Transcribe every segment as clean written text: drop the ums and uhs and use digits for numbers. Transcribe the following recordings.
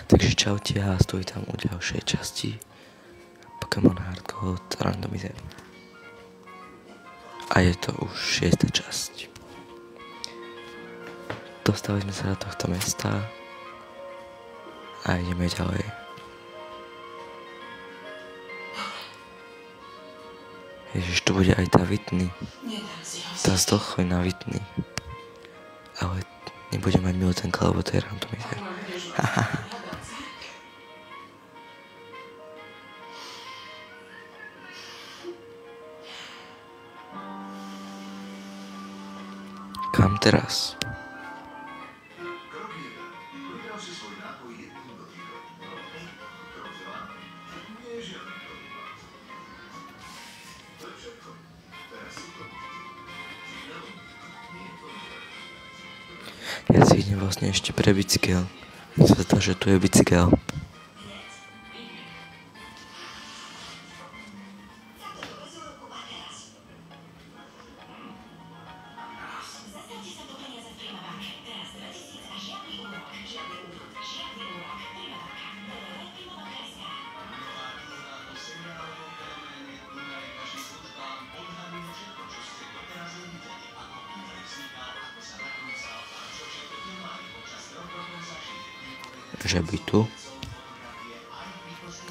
Takže čaute a stojí tam u ďalšej časti Pokémon Hard Gold Randomizer. A je to už 6. časť. Dostali sme sa do tohto mesta a ideme ďalej. Ježiš, tu bude aj tá Whitney. Tá zdochlina Whitney. Ale nebudem mať milotenka, lebo to je randomizer. Kam teraz? Ja si idem vlastne ešte pre bicykel. Mne sa zdá, že tu je bicykel. Že by tu?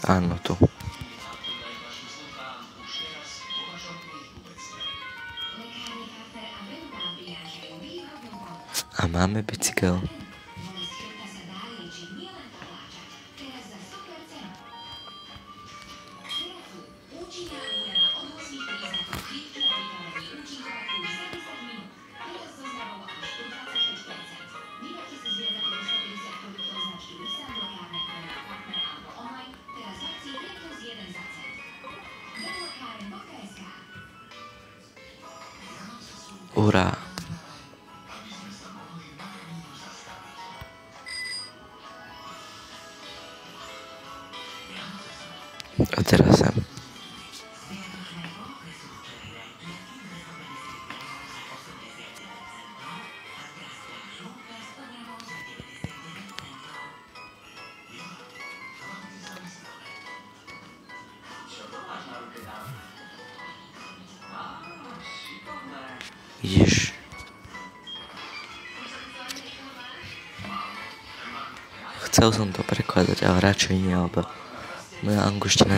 Áno, tu. A máme bicykel. Urá. A teraz sem. Vidíš? Chcel som to prekladať, ale radšej nie, lebo moja angličtina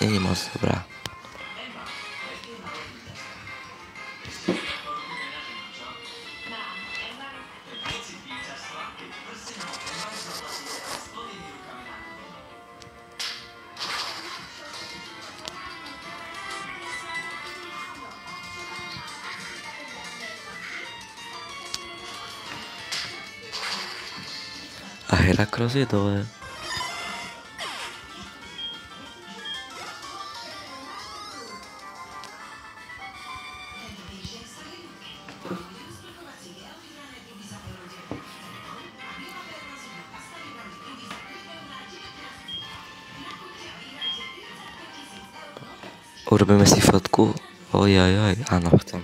nie je moc dobrá. A Heracross je dole. Urobíme si fotku. Ojajaj, áno, chcem.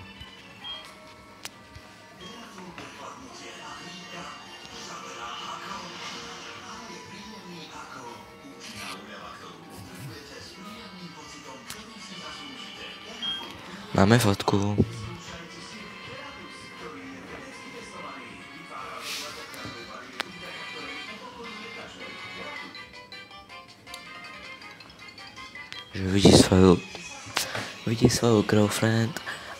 Máme fotku. Že vidí svoju girlfriend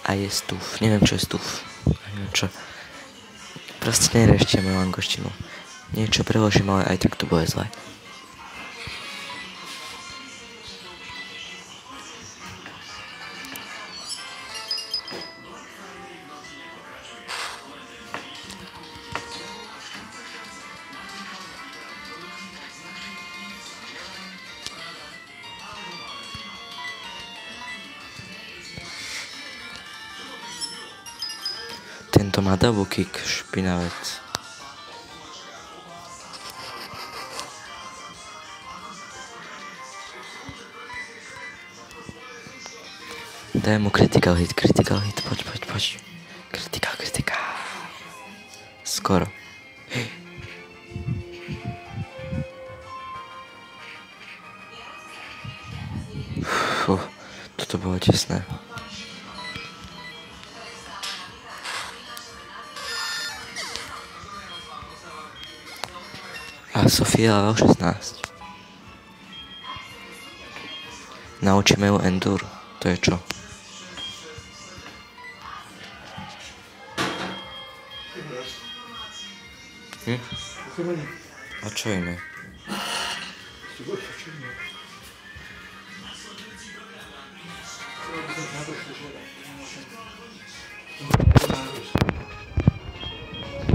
a je stuf. Neviem, čo je stuf. Neviem čo. Proste neriešte moju angličtinu. Niečo preložím, ale aj tak to bude zle. Tento má double kick, špinavec. Daj mu critical hit, poď. Kritika. Skoro. tesné. A Sofia o 16. Naučíme ju Endur. To je čo? A čo iné?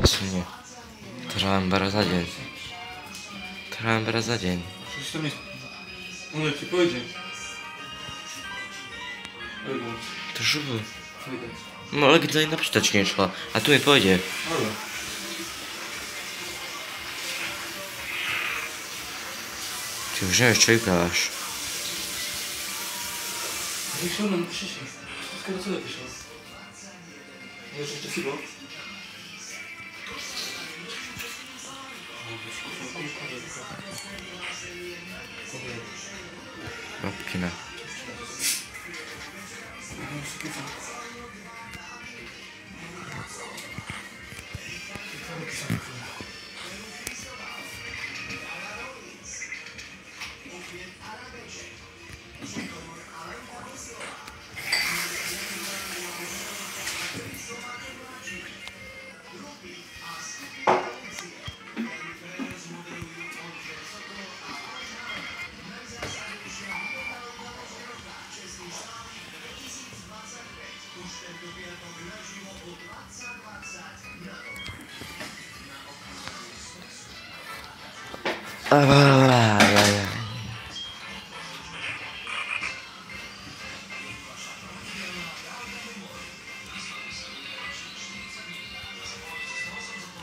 Asi nie. Trvám bara za deň. Przecież to mi... Mówię ci, pójdzie. To żeby. No ale gdy na przeczytać nie szła, a tu mi pójdzie. Ale. Ty wziąłeś czy uprawiasz? Wyszło nam przyszło. Skoro co wyszło? Może jeszcze chwilę? Babkina.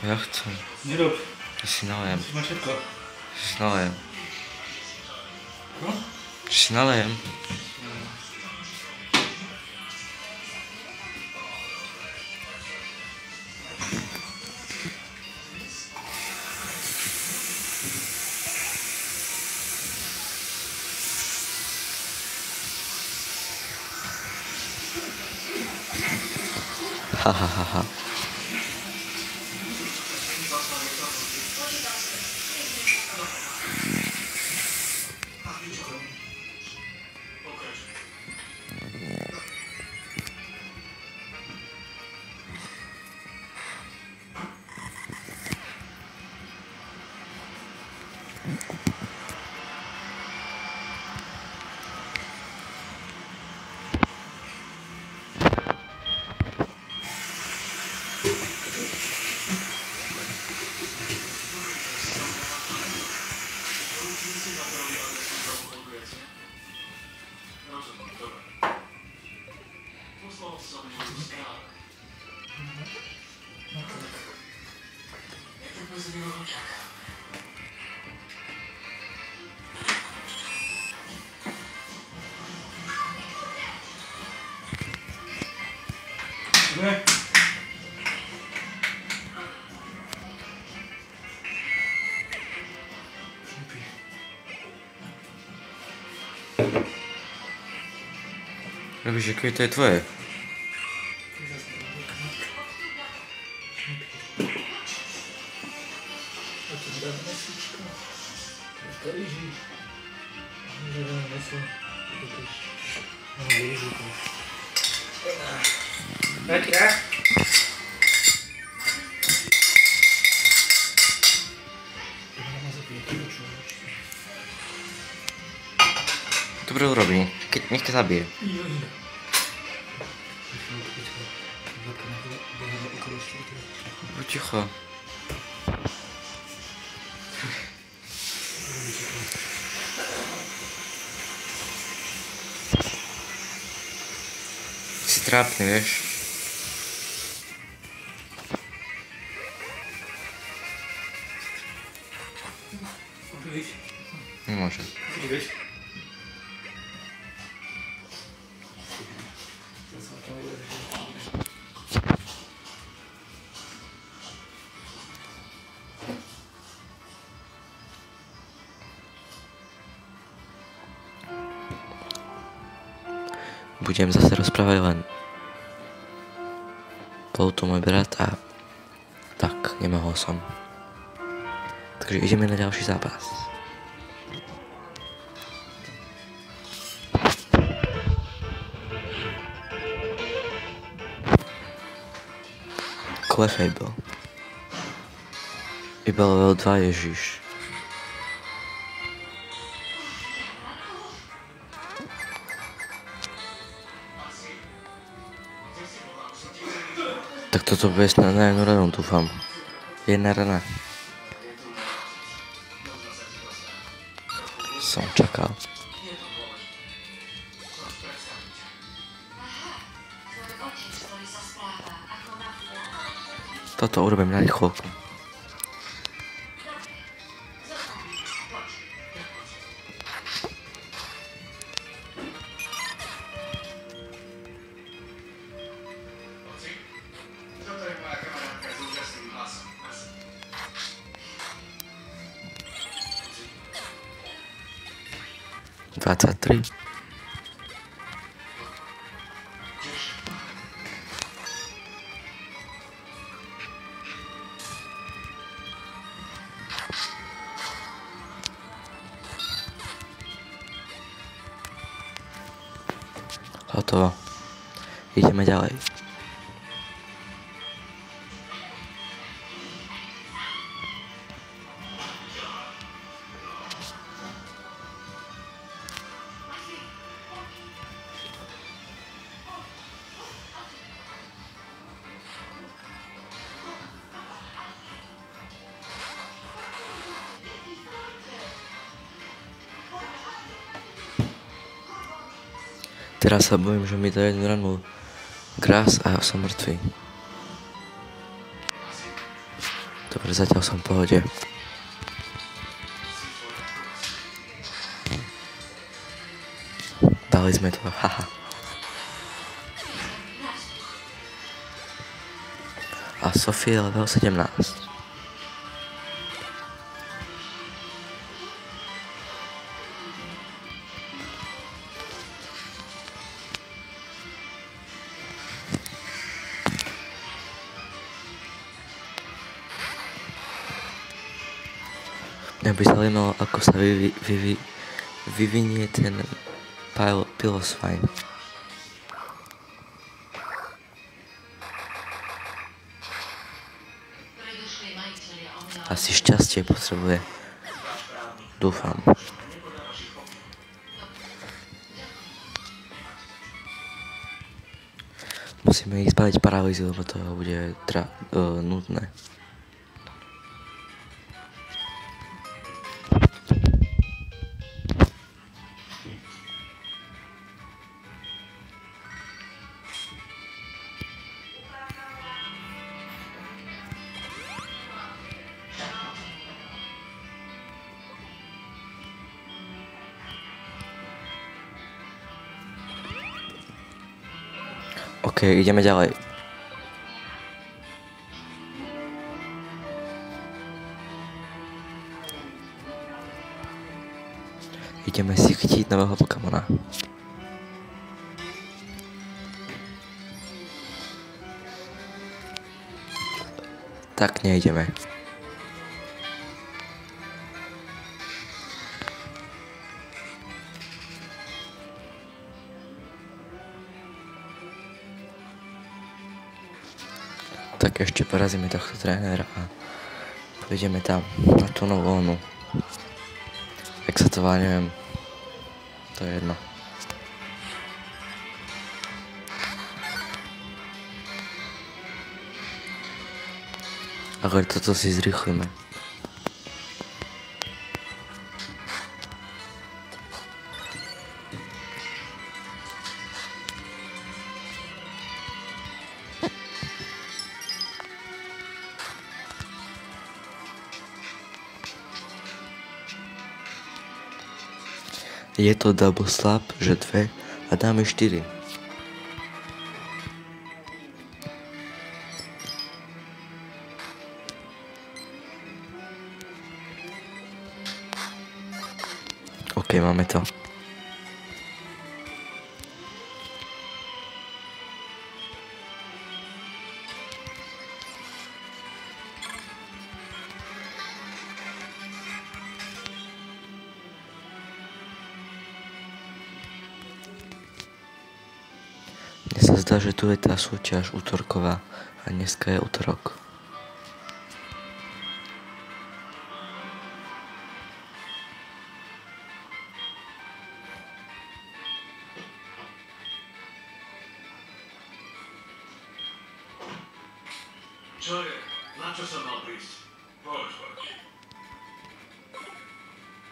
Ja chcę. Nie rób. Sinałem. Masz szybko. Sinałem. No? Sinałem. Ha ha ha ha. Nie. Robisz jakie to jest twoje? Jakie? Dobrze robi. Niech cię zabije. Bo cicho. Jesteś trapny, wiesz? Nie może. budem zase rozprávať len. Bol tu môj brat a tak, nemohol som. Takže ideme na ďalší zápas. Clefable. Iba level 2, Ježiš. Tak toto bude snad na jednu ranu, dúfam. Jedna rana. Som čakal. Toto urobím na rýchlovku. Dvadsaťtri. Hotovo. Ideme ďalej. Teraz sa bojím, že mi dá jednu ranu gras a som mŕtvý. Dobre, zatiaľ som v pohode. Dali sme to, haha. A Sofie level 17. Mňa by zaujímalo, ako sa vyvinie ten Piloswine. Asi šťastie potrebuje. Dúfam. Musíme ísť spaliť paralýzu, lebo to bude nutné. OK, ideme ďalej. Ideme si chytiť nového Pokémona. Tak nejdeme. Tak ešte porazíme tohto trénera a pôjdeme tam na tú novú onu. Jak sa to volá, neviem. To je jedno. Ale toto si zrýchlime. Je to double slap, že 2 a dáme 4. OK, máme to. sa zdá, že tu je tá súťaž útorková a dneska je útorok. Čo je? Na čo som mal prísť? Poď.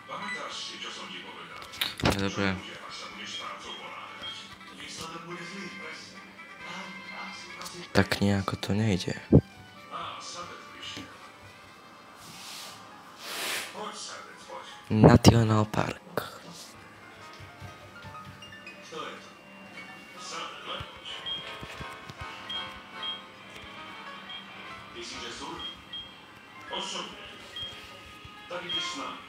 Pamätáš si, čo som ti povedal? Dobre. Až sa budeš prácou ponáhľať. Výsledok bude zlý, presne. Tak nejako to nejde. Sabet prišiel. Poď, Sabet, poď. National Park. Kto je to? Sabet, len poď. Ty si že súd? Osobne. Tak ideš s nami.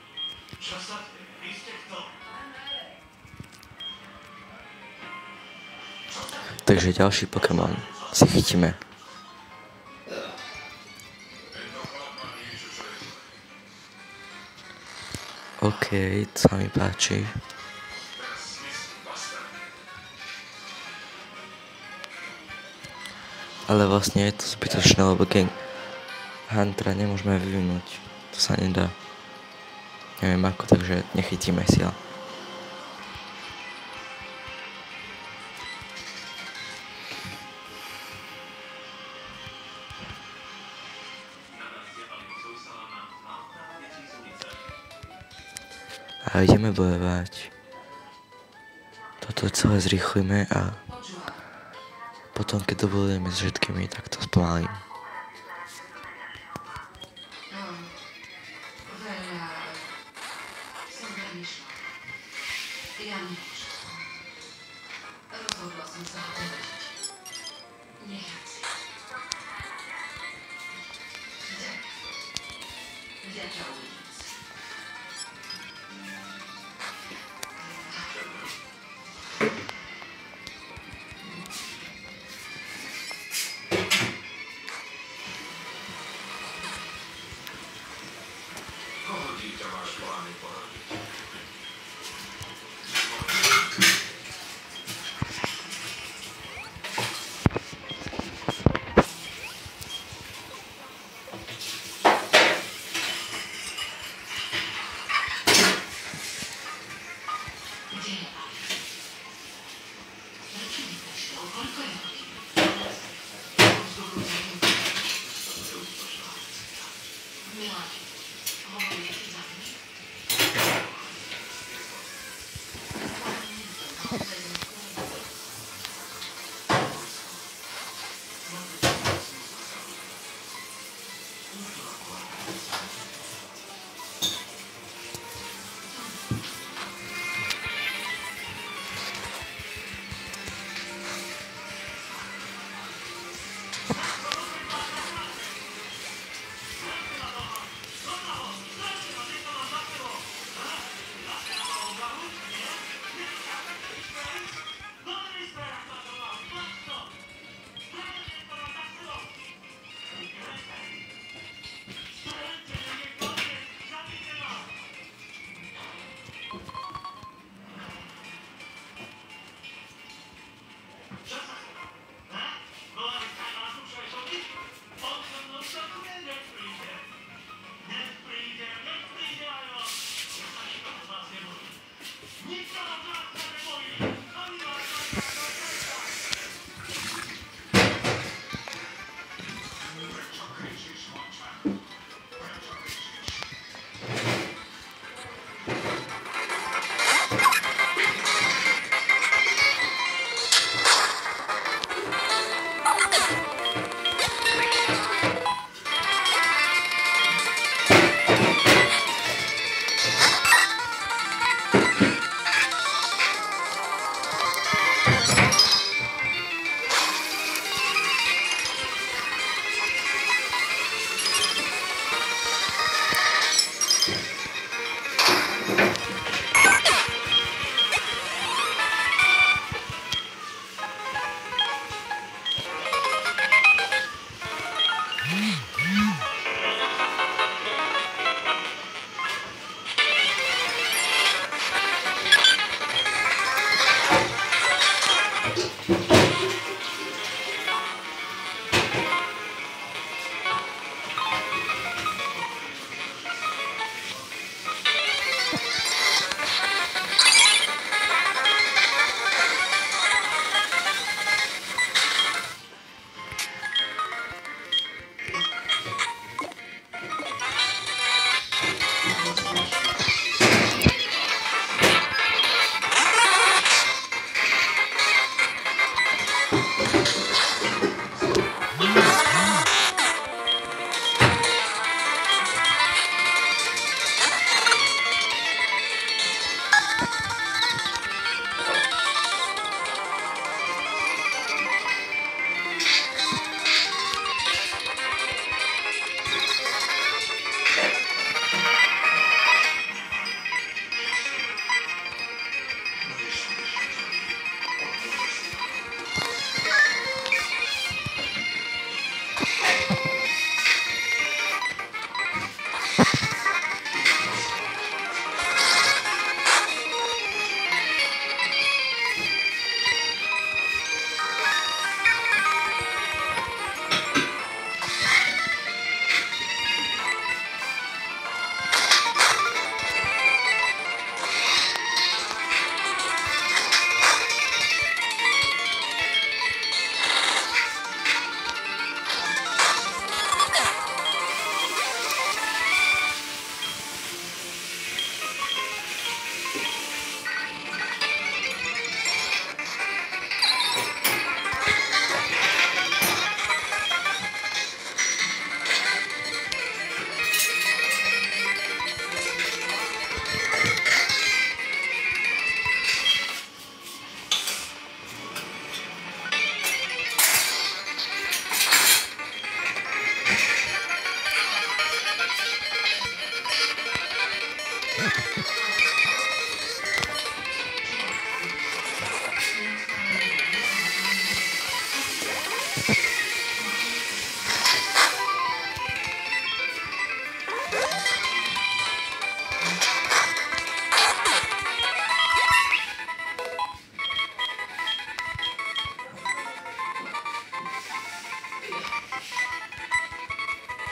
Čo sa tebe? Vy ste kto? Takže ďalší Pokémon si chytíme. OK, to sa mi páči. Ale vlastne je to zbytočné, lebo Gang Huntera nemôžeme vyvinúť. To sa nedá. Neviem ako, takže nechytíme si ho. A ideme bojovať. Toto celé zrýchlime a potom, keď dovolujeme s všetkými, tak to spomalím. Ja nemôžem. Rozhodla som sa ho obratiť. Nechať si. Zďača uvidím. Koho dieťa máš plány porodiť? Kde je Alex? Prečo mi prešiel? Koľko je hodín? Milan, hovoríš si za mňa?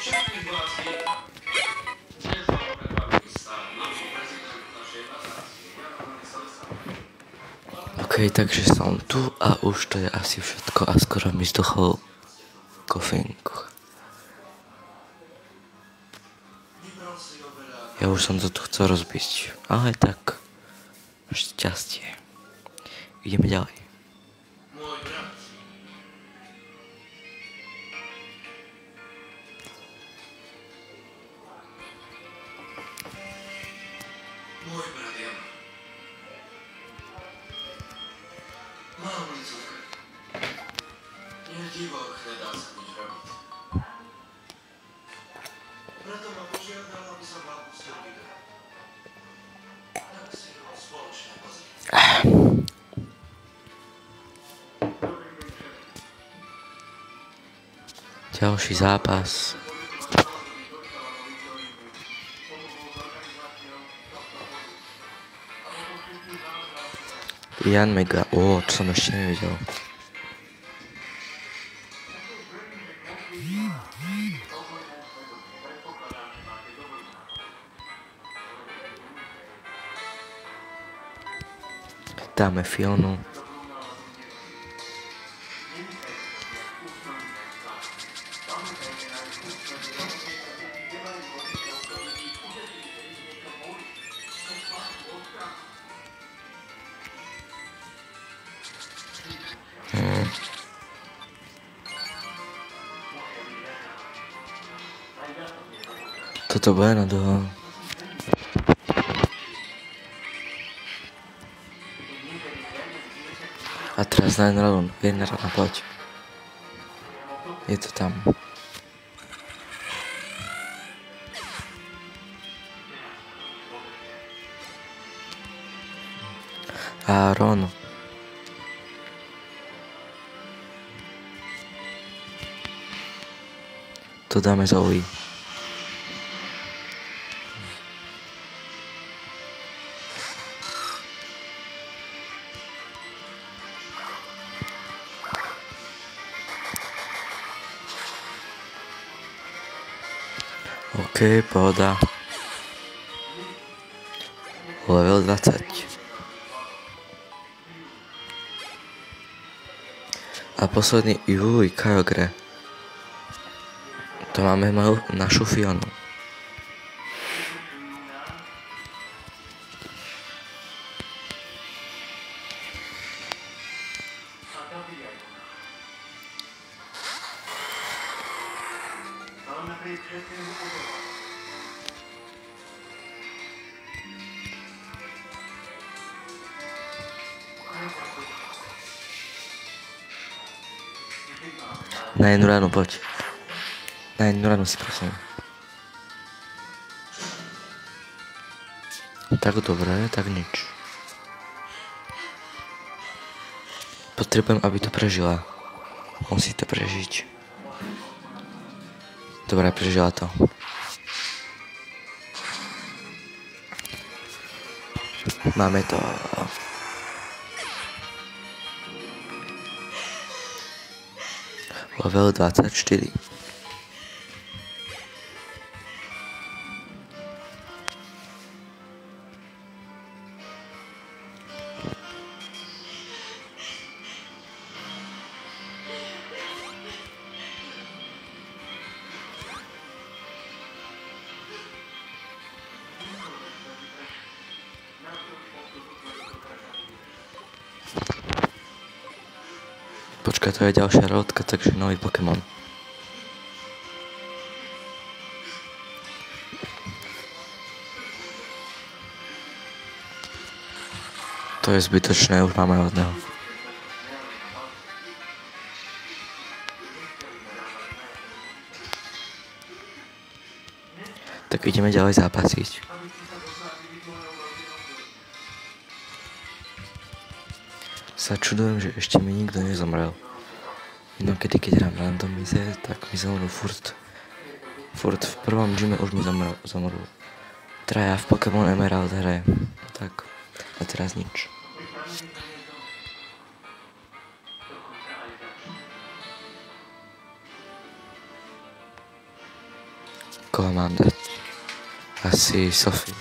Všetkých vás vítam. Dnes vám predstavím stav nový prezident našej nadácie, Jaromír Salesa. OK, takže som tu a už to je asi všetko a skoro mi zdochol kofínk. Vybral si oveľa Ja už som to tu chcel rozbiť, ale tak šťastie. Ideme ďalej. môj brat. Môj brat Jan. Mám len cukr. Je divok, nedá sa nič robiť. Preto ma požiadal, aby som vám pustil video. Tak si ho spoločne pozrieť. Ďalší zápas. Jan Mega, to som ešte nevidel. Dáme Fionu. Toto bude na dlho. A teraz na jedna rana, poď. Je to tam. Aaron. To dáme Zoe. OK, pohoda. Level 20. A posledný, Kyogre. To máme našu Fionu. Na jednu ránu, poď. Na jednu ránu si prosím. Tak dobre, tak nič. Potrebujem, aby to prežila. Musí to prežiť. Dobre, prežila to. Máme to. Level 24. Počkaj, to je ďalšia rodka, takže nový Pokémon. To je zbytočné, už máme hodného. Tak ideme ďalej zápasiť. sa čudujem, že ešte mi nikto nezomrel. Inokedy, keď hrám randomize, tak mi zomrú furt v prvom gyme už mi zomrú. Traja v Pokémon Emerald hre. Tak, a teraz nič. Koho mám dať? Asi Sophie.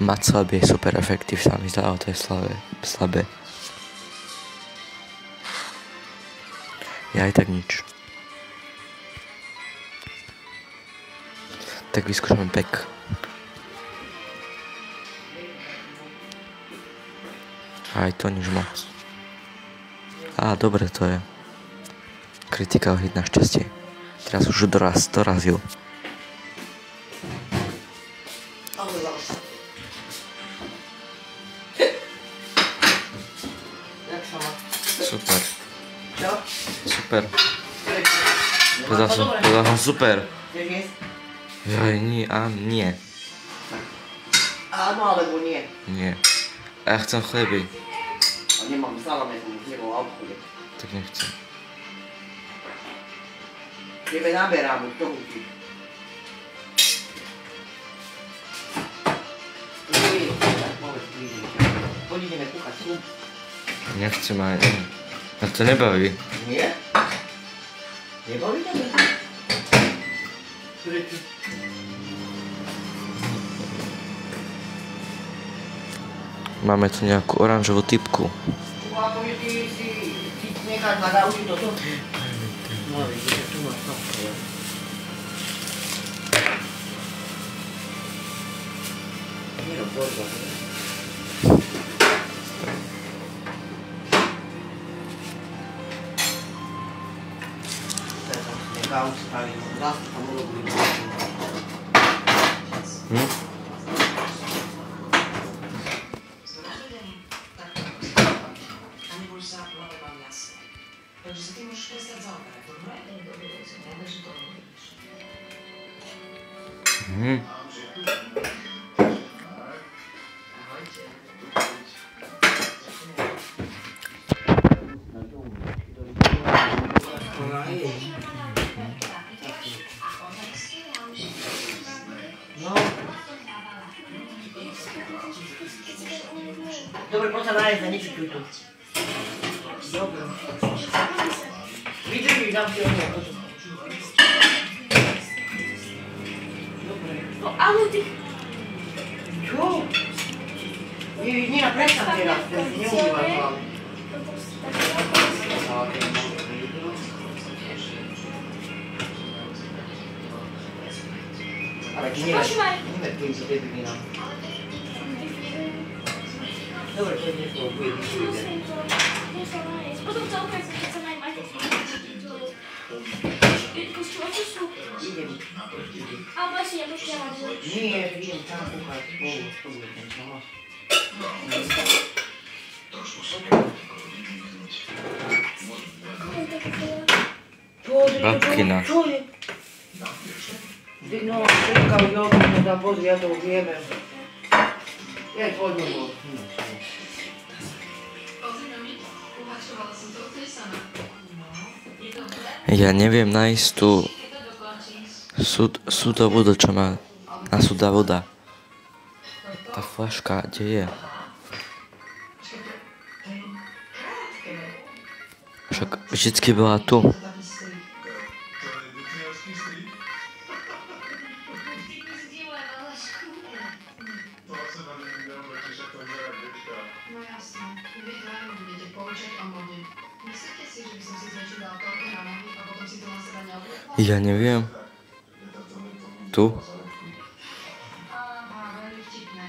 Maclab je super efektív, sa mi zdá, ale to je slabé. Ja aj tak nič. Tak vyskúšame pek. Aj to nič moc. Á, dobre to je. Kritika hit na šťastie. Teraz už dorazil. Super. Čo? Super. Povedal som super. Chceš jesť? Jaj, nie. Áno, alebo nie. Nie. A ja chcem chleby. A nemám salame, som už nebol v obchode. Tak nechcem. Tebe naberám, už to húti. Poď ideme kúchať slup. Nechcem aj. A to nebaví. Nie? Nebaví tebe? Prečo? Máme tu nejakú oranžovú typku. Akože ty si necháš na gauči toto? No, vidíš, tu máš kapku. Nerob borba. Gauč stavím, zase tam urobím. Takže si ty môžeš prestať zaoberať, dobre? Dobre, som rada, že to robíš. Ahojte. No. Dobre, poď sa nájsť a nečutuj tu. Dobre. Vydržíš, dám si ono. Dobre. No áno, ty... Čo? Nina, prestaň teraz, ten si neumývaš hlavne. Ale ty never týmto debilinám. Dobre, to je dnes bol, bude vyšli. Potom sa opäť, keď sa najmať. Pustila čo sú? Idem. Alebo ešte nepočívala. Nie, idem tam kúchať spolu, to bude ten čas. Babkina. Čo je? No, čekal jogu, no da pozri, ja to už jebem. Ja poďme bol. Uvažovala som to úplne sama. Je to dobré? Ja neviem nájsť tú Keď to dokončíš. sudovodu, čo má na sudovoda. Tá flaška, kde je? Však vždycky bola tu. No jasné, vy dvaja budete poučať o mode. Myslíte si, že by som si zväčšiu dal toľko na nohy a potom si to na seba neobletla? Ja neviem. Tu? Aha, veľmi vtipné.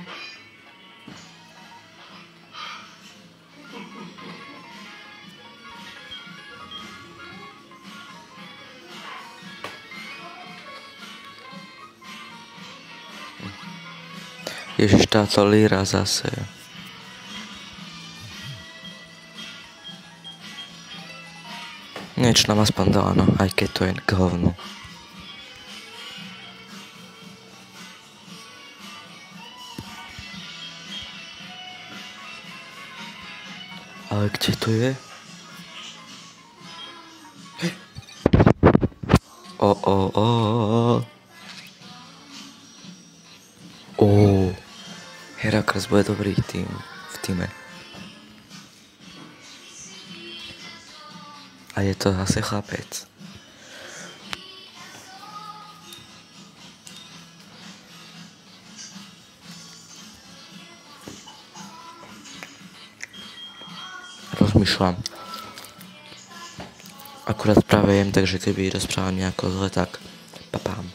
Ježiš, táto líra zase. Niečo nám aspoň dala, no, aj keď to je k hovnu. Ale kde to je? Herakles bude dobrý tým v týme. A je to zase chlapec. Rozmýšľam. Akurát práve jem, takže keby rozprával nejako zle, tak papám.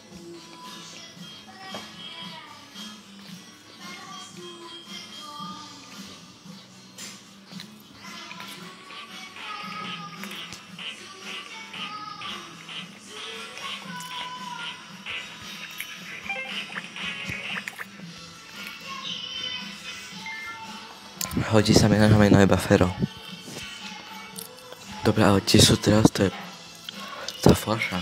Hodí sa mi na meno iba Fero. Dobre, ale tie sú teraz, to je tá fľaša.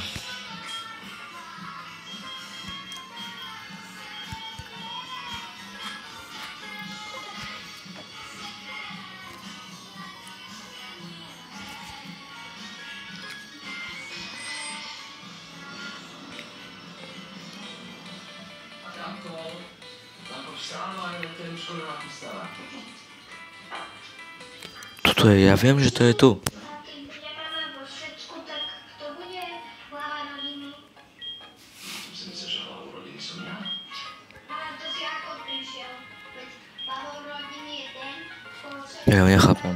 Tuto je, ja viem, že to je tu. Ja ho nechápem.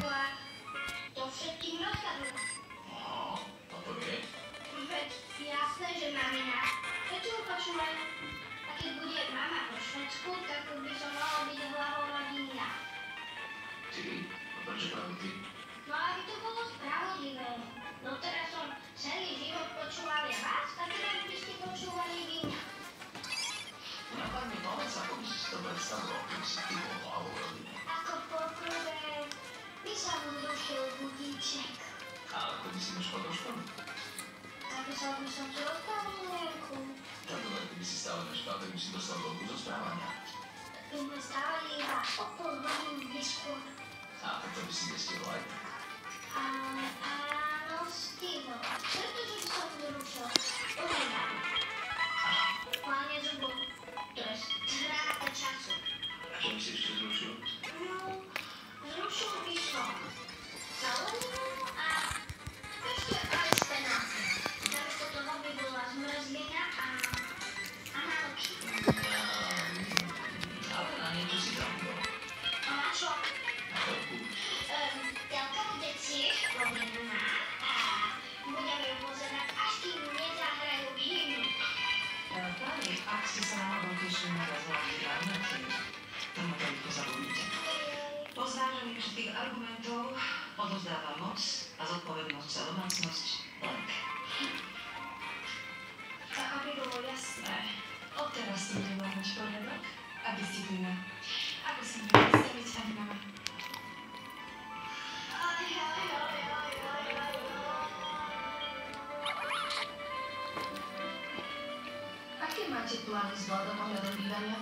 Máte plány s vládom ohľadom bývania?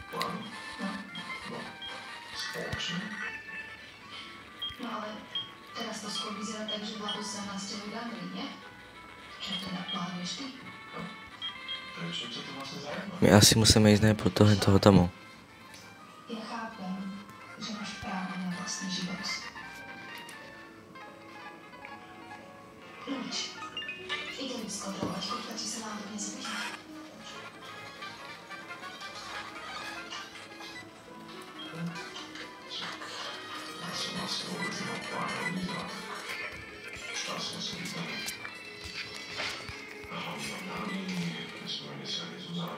Plán? No, spoločne. No ale teraz to skôr vyzerá tak, že vládu sa nasťahujú do Anglii, nie? Čo teda plánuješ ty? Prečo? Čo to vlastne zaujíma? My asi musíme ísť najprv do toho domu. Ja chápem, že máš právo na vlastný život. No nič. Idem skontrolovať, koľko či sa nám to nezvedí. Ja som vlastne vôbec nemal plánov vyzvať. Šťastne som vyzvať. A hlavne nesmierne sa nie Zuzana.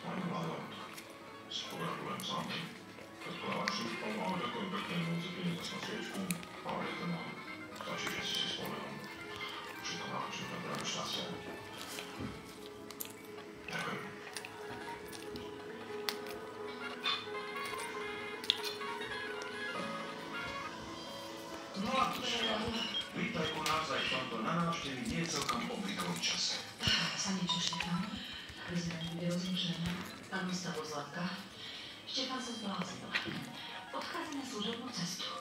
Pani vláda. Spogradujem zámky. Rozprávaču. Ale ďakujem pekne, môžete peniaze na sviečku. Ale je to mám. Stačí, že si spomenul. Všetko náročné na práve šťastie. Ďakujem. návštevy nie je celkom obvyklom čase. Sa niečo šepám. Prezident bude rozmýšľaná. Áno, stalo Zlatka. Štefán sa zbláznil. Odchádza na služobnú cestu.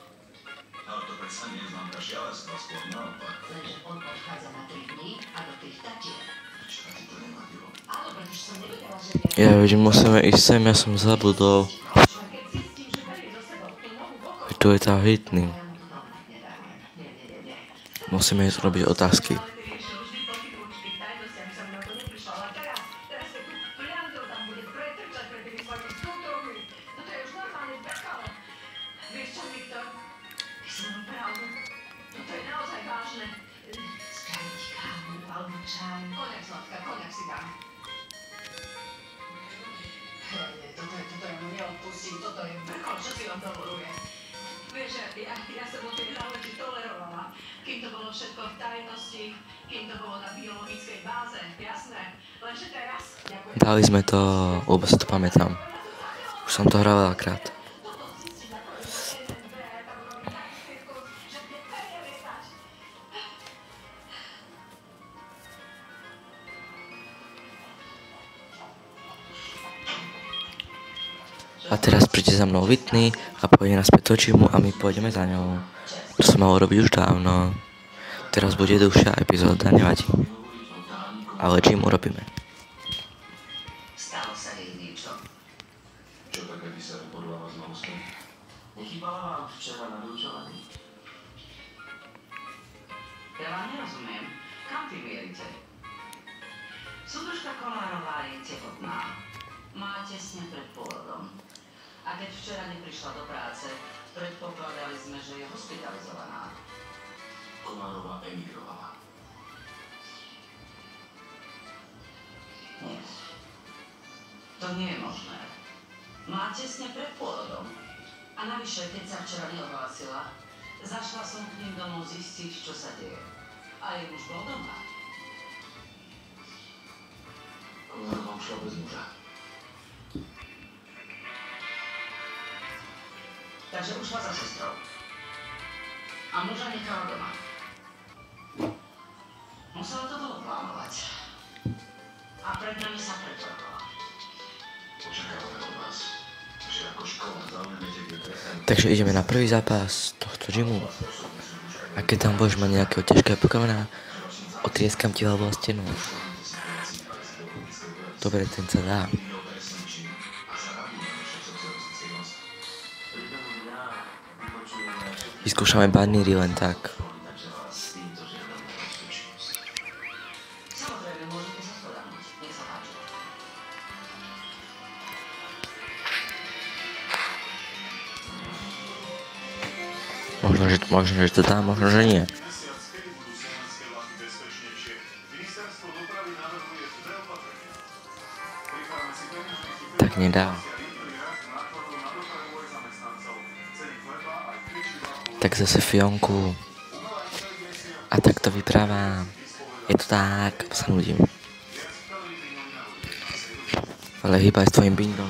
Ale to predsa nie je známka šialenstva, skôr naopak. Lenže on odchádza na 3 dní a do tých tatier. Prečo ti to nevadilo? Áno, pretože som nevedela, že Ja vidím, musíme ísť sem, ja som zabudol. keď zistím, že berie do seba tú novú bokovú, Tu je tá hitný. ja mu to dobre nedám. Nie. Musíme ísť robiť otázky. Ale ty vieš, že vždy pochybujú v tých tajnostiach, som na to neprišla. Ale teraz keď tu pliantov tam bude pretrčať pred tými svojimi sútrommi. No to je už normálne pekalo. Vieš čo, Viktor? Ty si mám pravdu. Toto je naozaj vážne. Spraviť kávu alebo čaj. Koniak, Zlatka, koniak si dám. Toto ja mu neodpustím. Toto je vrchol, čo si on dovoluje. Vieš, ja som ho tie záleží tolerovala. Kým to bolo všetko v tajnosti, kým to bolo na biologickej báze, jasné. Lenže teraz... Dali sme to, vôbec si to pamätám. Už som to hral veľakrát. A teraz príde za mnou Whitney a pôjde naspäť do gymu a my pôjdeme za ňou. To sa malo robiť už dávno. Teraz bude dlhšia epizóda, nevadí. Ale gym urobíme. Stalo sa jej niečo. Čo také vyseré podľa vás na ústne? Nechýbala vám včera na vyučovaní? Ja vám nerozumiem. Kam vy mierite? Súdružka Kolárová je tehotná. Má tesne pred pôrodom. A keď včera neprišla do práce, predpokladali sme, že je hospitalizovaná. Kolárová emigrovala. Nie. To nie je možné. Má tesne pred pôrodom. A navyše, keď sa včera neohlásila, zašla som k ním domov zistiť, čo sa deje. A jej muž bol doma. Kolárová ušla bez muža. Takže ušla za sestrou. A muža nechala doma. Musela to dlho plánovať. A pred nami sa pretvorila. Očakávame od vás, že ako škola zaujmete GTM. Takže ideme na prvý zápas tohto gymu. A keď tam budeš mať nejakého ťažkého Pokémona, otrieskam ti hlavu o stenu. Dobre, ten sa dá. Vyskúšame baníry len tak. Samozrejme, môžete sa spodánuť. Nech sa páči. Možno, že to dá, možno, že nie. Mesiac, kedy budú slovenské vlaky bezpečnejšie? Ministerstvo dopravy navrhuje dve opatrenia. Pripravme si peňažníky Tak nedá. rýchly rast nákladov na dopravu aj zamestnancov. Ceny chleba aj pečiva Tak zase Fionku. A tak to vyprávam. Je to tak, sa nudím. Ale hýbaj s tvojim bindom.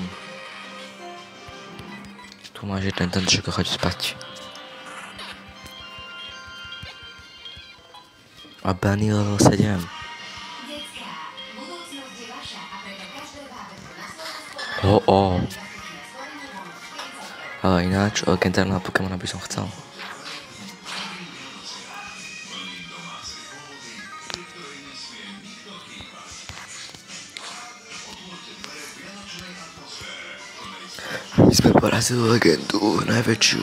Tu máš jeden, ten čo chodí spať. A Bunny level 7. Detská, budúcnosť je vaša a preto každé bábätko na Slovensku Ale ináč, legendárneho Pokémona by som chcel. My sme porazili legendu, najväčšiu.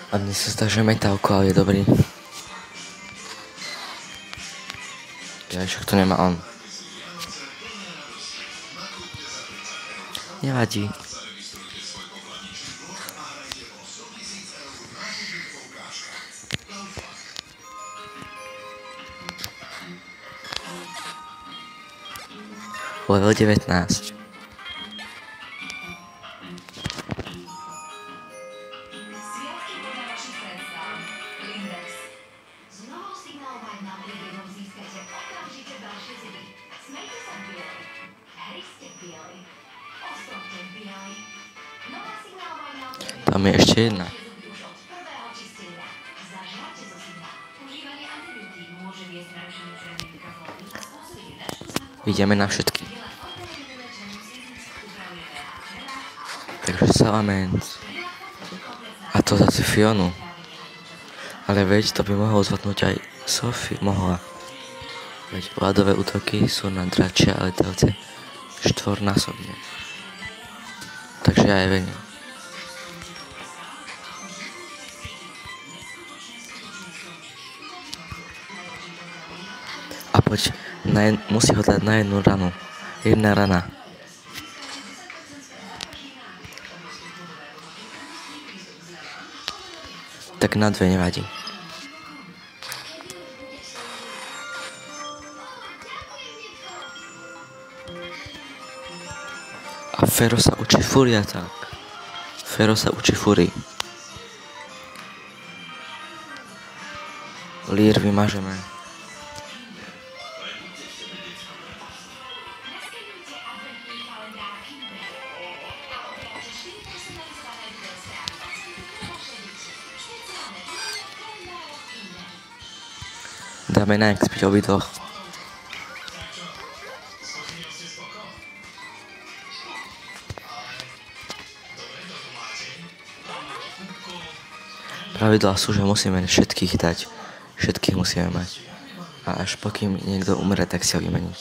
A mne sa zdá, že Metálko, ale je dobrý. Ja však to nemá on. Nevadí. Level 19. Sviatky podľa vašich predstav. Lindex. S novou signálovou náplivou získate okamžite ďalšie zidy. Smejte sa v bielej. Hryzte v bielej. Osobte v bielej. Nová signálová tam je ešte jedna. Už od prvého čistenia. Zažrate zo syna. Užívanie antibiotík môže viesť k narušeniu črevnej mikroflóry a spôsobiť väčšiu znaku. Ideme na všetky. Je len operatívne lečenie cizic upravuje pH čreva a Takže Salamence. A to zase Fionu. Ale veď to by mohol zvládnuť aj Sophie. Mohla. Veď ľadové útoky sú na dračia a letavce štvornásobne. Takže aj Venia. A poď, musí ho dať na jednu ranu. Jedna rana. Tak na dve nevadí. A Fero sa učí Furia tak. Fero sa učí Furii. Lír vymažeme. naskenujte adventný kalendár Kinder. A obdržte 4 personalizované videostránky centrum pre vaše deti. Špeciálne diely v kalendároch Kinder. Dáme na expiť obidvoch. Pravidlá sú, že musíme všetkých dať. Všetkých musíme mať. A až pokým niekto umre, tak si ho vymeniť.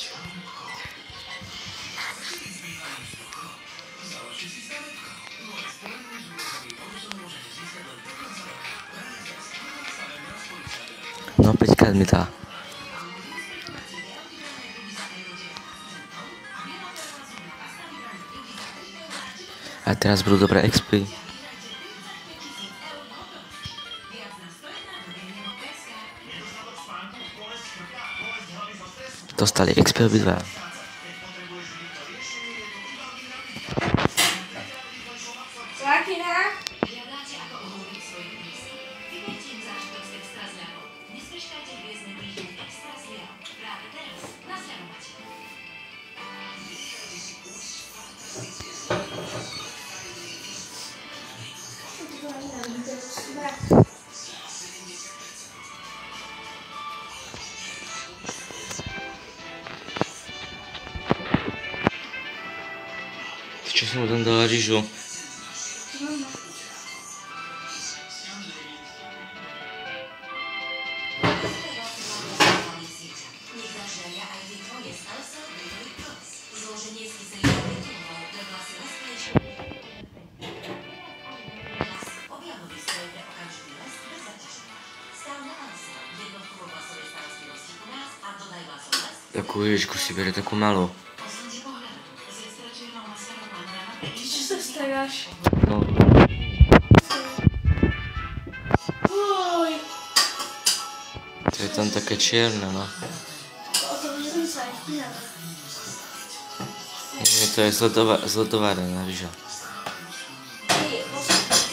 No, 5-krát mi dá. A teraz budú dobré expy. Dostali expy obidva. Lakina? Žiadate ako ohúriť svojich blízkych? Vyberte im zážitok z extra zľavou. Nesmeškajte hviezdne týždeň extra zľav. Práve teraz na zľavovate. Čo som mu tam dala Žižu? Nech zažiaria aj tie tvoje z Elsa Bakery Plus. Zloženie z kyselíka betúnov pre vlasy lesklejšie. Objavový stroj pre okamžitý lesk bez zaťaženia. Stav na Elsa. Jednotkovo vlasovej starostlivosti u nás a dodaj vlasov lesk. Takú Ježičku si bere, takú malú. Posuňte pohľadom. Z extra čiernou maskarou mám rána pre Čo sa staráš? No. Uj, To je tam také čierne, no. o tom som sa aj chvíľala. Nie, to je zledovarená ryža. Nie, posledný.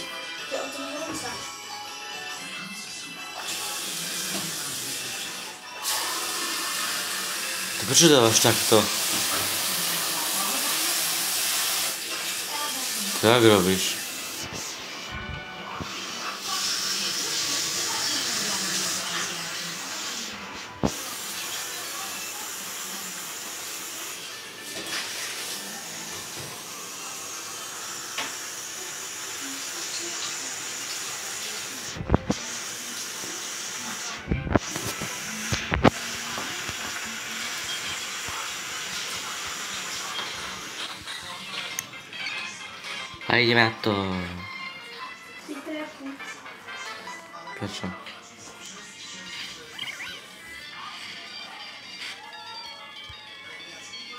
To je o tom sa. To prečo dávaš takto? Tak robíš. A ideme na to. Si trafu. Prečo?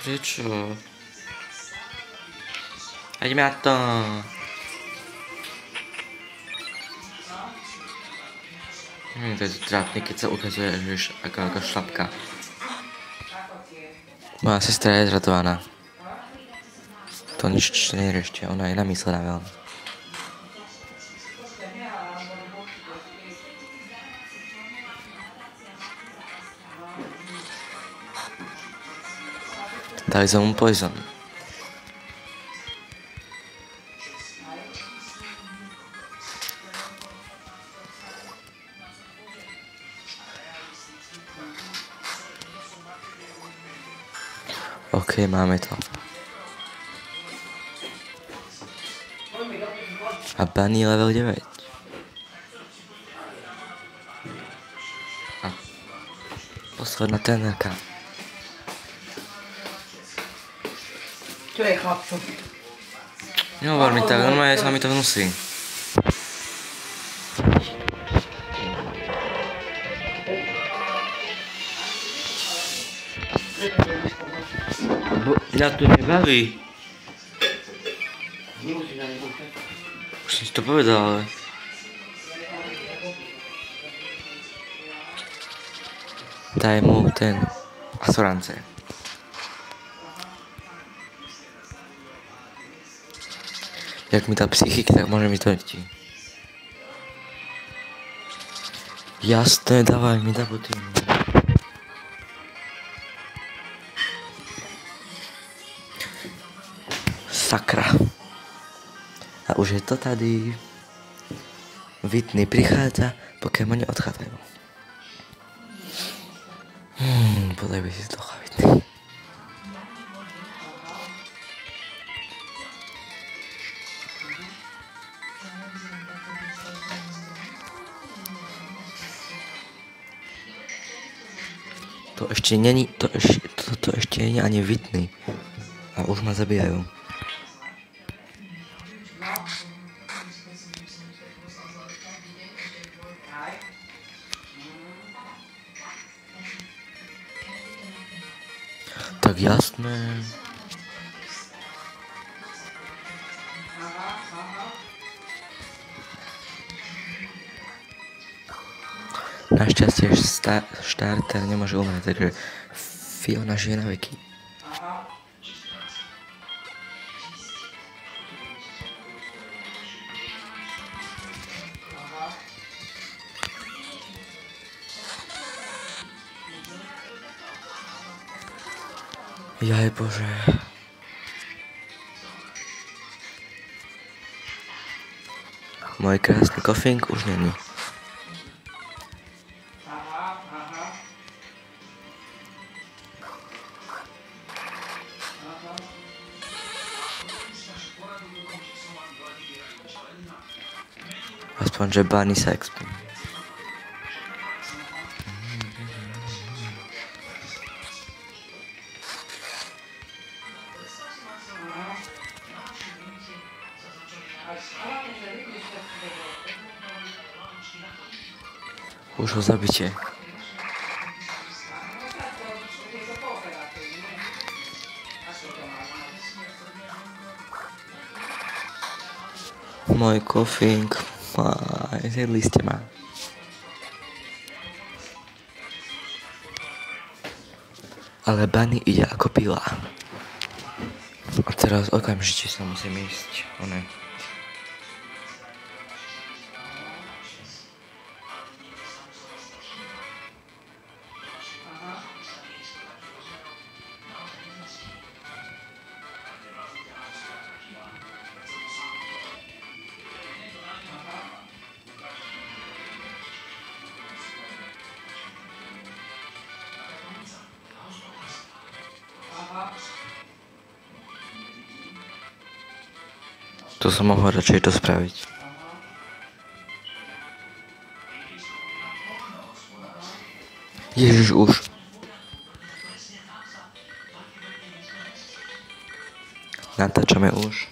Prečo? A ideme na to. To je trápne, keď sa ukazuje, že aká šlapka. Moja sestra je zradovaná. To nič neriešte, ona je namyslená veľmi. Dali som mu poison. OK, máme to. A Bunny level 9. A posledná trenerka. Čo je, chlapco? Nehovor mi tak, normálne sa mi to hnusí. Mňa to nebaví. Nemusíš na neho púšťať. Už som si to povedal, ale... Daj mu ten... Asurance. Jak mi dá psychiky, tak môže mi to dať. Jasné, dávaj mi, dá potom. Sakra. A už je to tady. Whitney prichádza, Pokémoni odchádzajú. Podaj by si z toho Whitney. To ešte není, to ešte není ani Whitney. A už ma zabíjajú. Tak jasné. Našťastie štarter nemôže umrieť, takže Fiona žije na veky. Jaj bože. Môj krásny kofink už není. Aspoň, že Bunny sa expí. Už ho zabite. Môj kofink. Zjedli ste ma. Ale Bunny ide ako pila. A teraz okamžite sa musím ísť. To som mohol radšej to spraviť. Ježiš už. Natáčame už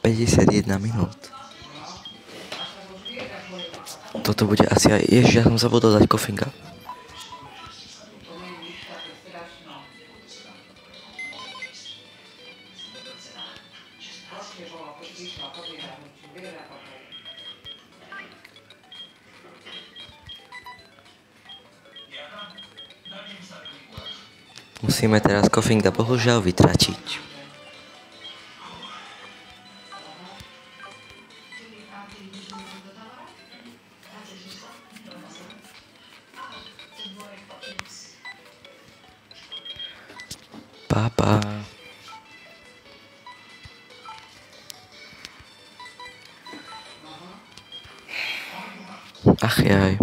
51 minút. Toto bude asi aj... Ježiš, ja som zabudol dať kofinga. Musíme teraz kofinga bohužiaľ vytratiť. Papa. Ach jaj.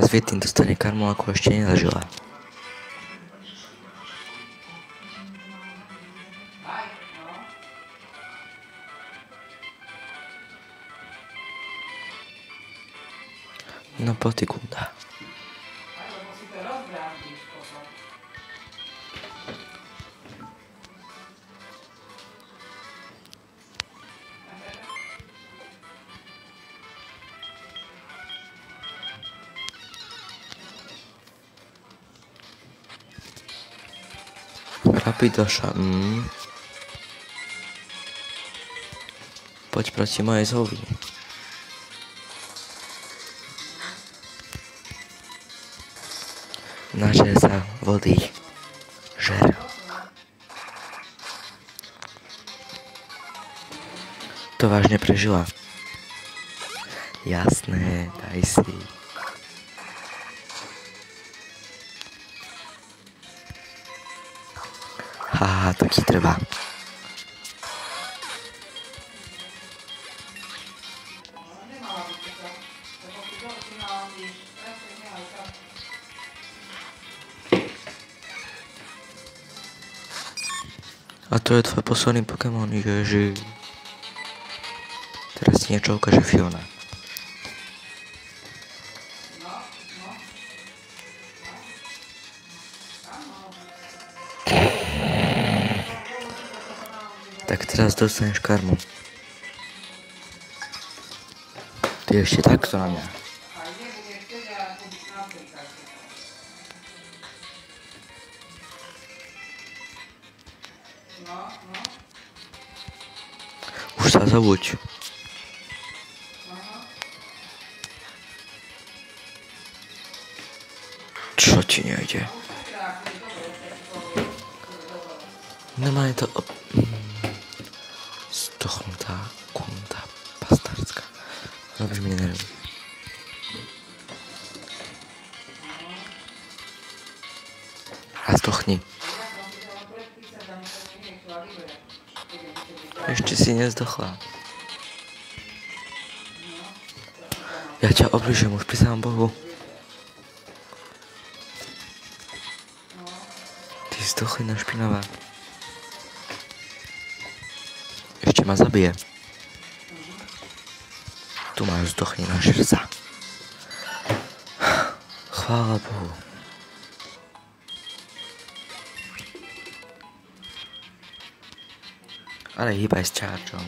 Teraz Vietnam dostane karmu, ako ešte nezažila. No potikunda. Alebo si to rozdráždíš potom. Rapidoša, Poď proti mojej zovi. Nažer sa vody. Žer. To vážne prežila. Jasné, daj si. Haha, tak ti treba. A to je tvoj posledný Pokémon, ježi. Teraz ti niečo ukáže Fiona. Tak teraz dostaneš karmu. Ty ešte takto na mňa. Už sa zabuď. Čo ti nejde? Normálne to... Zdochnutá kunda bastardská. Robíš mi nervy. A zdochni. Ešte si nezdochla. Ja ťa obližujem, už prisahám Bohu. Ty zdochlina špinavá. Ešte ma zabije. Tu máš, zdochni, nažer sa. Chvála Bohu. Ale hýbaj s čárčom.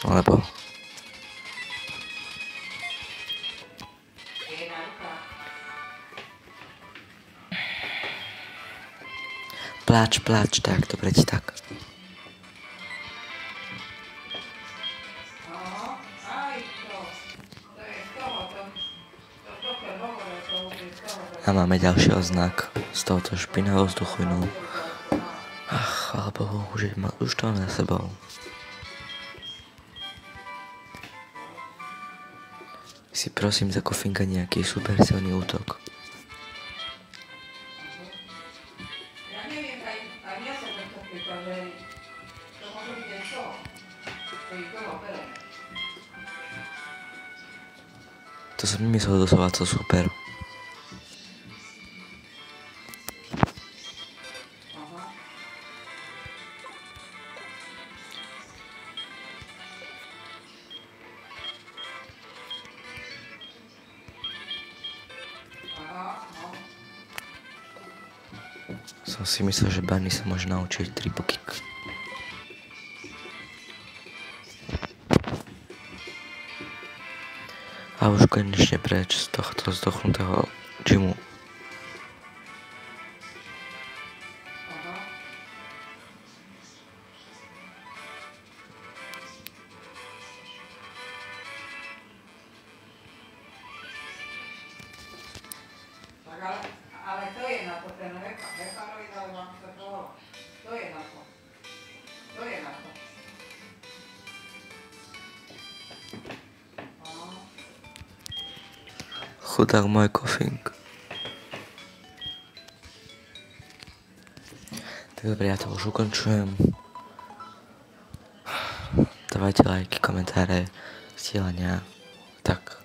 Lebo... Pláč, tak, dobre ti tak. A máme ďalší oznak z tohoto špinavého vzduchinu. Ach, chvála Bohu, už to máme za sebou. Si prosím za Kofinka nejaký super silný útok. To som nemyslel doslova, to super. Som si myslel, že Bunny sa môže naučiť triple kick. A už konečne preč z tohto zdochnutého gymu. Ale to je na to, ten Hekaroid, alebo ako sa to volá. To je na to. To je na to. Chudák môj Kofink. Tak dobre, ja to už ukončujem. Dávajte lajky, komentáre, sdielania. Tak.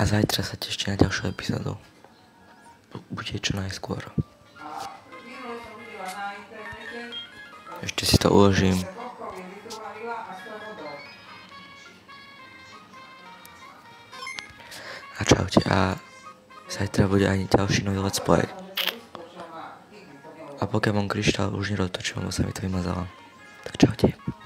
A zajtra sa tešte na ďalšiu epizódu. Bude čo najskôr. Ešte si to uložím. A čaute. A zajtra bude aj ďalší nový let's play. A Pokémon Kryštál už nedotočím, lebo sa mi to vymazalo. Tak čaute.